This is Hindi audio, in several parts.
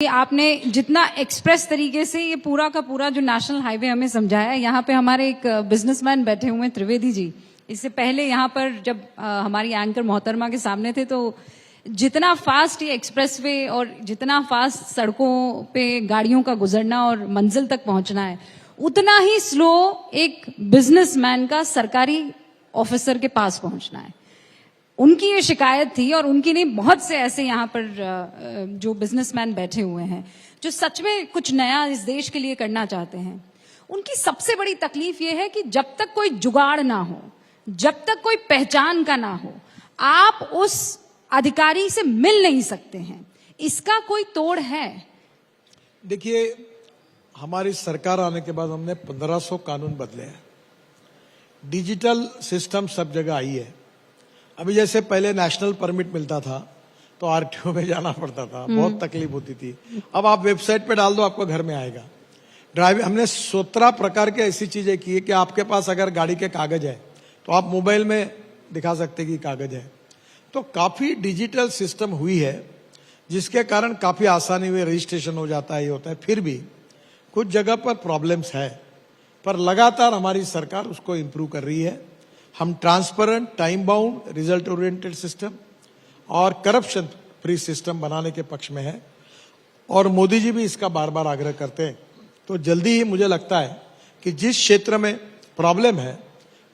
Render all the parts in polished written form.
आपने जितना एक्सप्रेस तरीके से ये पूरा का पूरा जो नेशनल हाईवे हमें समझाया, यहाँ पे हमारे एक बिजनेसमैन बैठे हुए हैं, त्रिवेदी जी। इससे पहले यहाँ पर जब हमारी एंकर मोहतरमा के सामने थे, तो जितना फास्ट ये एक्सप्रेसवे और जितना फास्ट सड़कों पे गाड़ियों का गुजरना और मंजिल तक पहुंचना है, उतना ही स्लो एक बिजनेसमैन का सरकारी ऑफिसर के पास पहुंचना है। उनकी ये शिकायत थी, और उनकी नहीं, बहुत से ऐसे यहाँ पर जो बिजनेसमैन बैठे हुए हैं जो सच में कुछ नया इस देश के लिए करना चाहते हैं। उनकी सबसे बड़ी तकलीफ ये है कि जब तक कोई जुगाड़ ना हो, जब तक कोई पहचान का ना हो, आप उस अधिकारी से मिल नहीं सकते हैं। इसका कोई तोड़ है? देखिए, हमारी सरकार आने के बाद हमने 1500 कानून बदले हैं। डिजिटल सिस्टम सब जगह आई है। अभी जैसे पहले नेशनल परमिट मिलता था तो आरटीओ में जाना पड़ता था, बहुत तकलीफ होती थी। अब आप वेबसाइट पे डाल दो, आपको घर में आएगा। ड्राइविंग हमने 17 प्रकार के ऐसी चीजें की है कि आपके पास अगर गाड़ी के कागज है तो आप मोबाइल में दिखा सकते कि कागज है। तो काफी डिजिटल सिस्टम हुई है, जिसके कारण काफी आसानी हुई, रजिस्ट्रेशन हो जाता है, ये होता है। फिर भी कुछ जगह पर प्रॉब्लम्स है, पर लगातार हमारी सरकार उसको इम्प्रूव कर रही है। हम transparent, time bound, result oriented system और करप्शन फ्री सिस्टम बनाने के पक्ष में है, और मोदी जी भी इसका बार बार आग्रह करते हैं। तो जल्दी ही मुझे लगता है कि जिस क्षेत्र में प्रॉब्लम है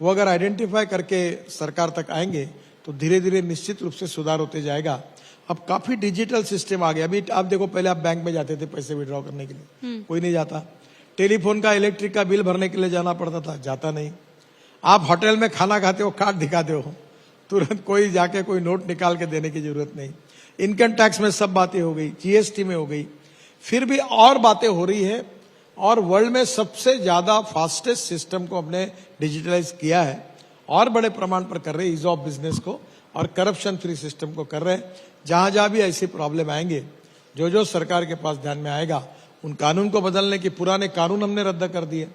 वो अगर आइडेंटिफाई करके सरकार तक आएंगे तो धीरे धीरे निश्चित रूप से सुधार होते जाएगा। अब काफी डिजिटल सिस्टम आ गया। अभी आप देखो, पहले आप बैंक में जाते थे पैसे विड्रॉ करने के लिए, कोई नहीं जाता। टेलीफोन का, इलेक्ट्रिक का बिल भरने के लिए जाना पड़ता था, जाता नहीं। आप होटल में खाना खाते हो, कार्ड दिखाते हो, तुरंत कोई जाके कोई नोट निकाल के देने की जरूरत नहीं। इनकम टैक्स में सब बातें हो गई, जीएसटी में हो गई, फिर भी और बातें हो रही है। और वर्ल्ड में सबसे ज्यादा फास्टेस्ट सिस्टम को हमने डिजिटलाइज किया है, और बड़े प्रमाण पर कर रहे हैं। ईज ऑफ बिजनेस को और करप्शन फ्री सिस्टम को कर रहे हैं। जहां जहां भी ऐसी प्रॉब्लम आएंगे, जो जो सरकार के पास ध्यान में आएगा, उन कानून को बदलने की, पुराने कानून हमने रद्द कर दिए,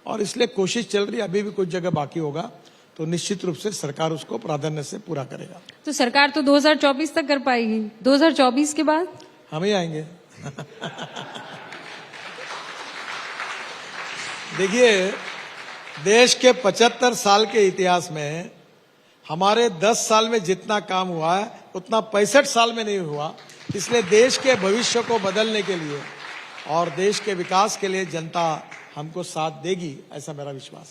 और इसलिए कोशिश चल रही है। अभी भी कुछ जगह बाकी होगा, तो निश्चित रूप से सरकार उसको प्राधान्य से पूरा करेगा। तो सरकार तो 2024 तक कर पाएगी, 2024 के बाद हम ही आएंगे। देखिए, देश के 75 साल के इतिहास में हमारे 10 साल में जितना काम हुआ है उतना 65 साल में नहीं हुआ। इसलिए देश के भविष्य को बदलने के लिए और देश के विकास के लिए जनता हमको साथ देगी, ऐसा मेरा विश्वास है।